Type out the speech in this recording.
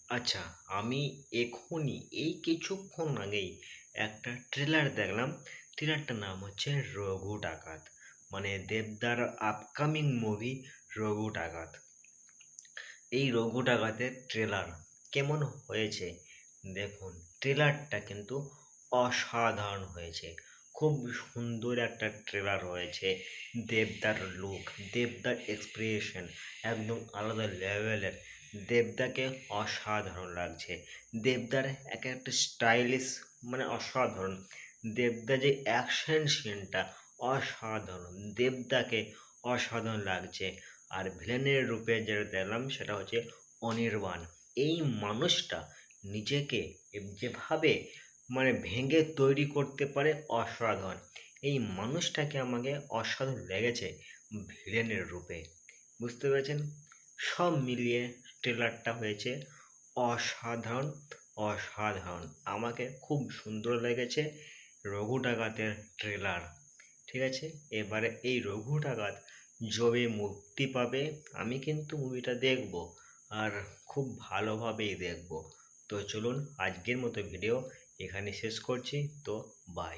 আচ্ছা, আমি এখনই এই কিছুক্ষণ আগেই একটা ট্রেলার দেখলাম। ট্রেলারটার নাম হচ্ছে 'রঘু ডাকাত'। মানে দেবদার আপকামিং মুভি 'রঘু ডাকাত'। এই 'রঘু ডাকাতের' ট্রেলার কেমন হয়েছে দেখুন। ট্রেলারটা কিন্তু অসাধারণ হয়েছে। খুব সুন্দর একটা ট্রেলার হয়েছে। দেবদার লুক, দেবদার এক্সপ্রেশন একদম আলাদা লেভেলের। দেবদাকে অসাধারণ লাগছে। দেবদার এক একটা স্টাইলিশ, মানে অসাধারণ। দেবদা যে অ্যাকশন সিনটা অসাধারণ। দেবদাকে অসাধারণ লাগছে। আর ভিলেনের রূপে যেটা দেখলাম সেটা হচ্ছে অনির্বাণ। এই মানুষটা নিজেকে যেভাবে মানে ভেঙে তৈরি করতে পারে অসাধারণ। এই মানুষটাকে আমাকে অসাধারণ লেগেছে ভিলেনের রূপে। বুঝতে পেরেছেন? সব মিলিয়ে ট্রেলারটা হয়েছে অসাধারণ, অসাধারণ। আমাকে খুব সুন্দর লেগেছে রঘু ডাকাতের ট্রেলার। ঠিক আছে? এবারে এই রঘু ডাকাত যবে মুক্তি পাবে আমি কিন্তু মুভিটা দেখব, আর খুব ভালোভাবেই দেখব। তো চলুন আজকের মতো ভিডিও এখানে শেষ করছি। তো বাই।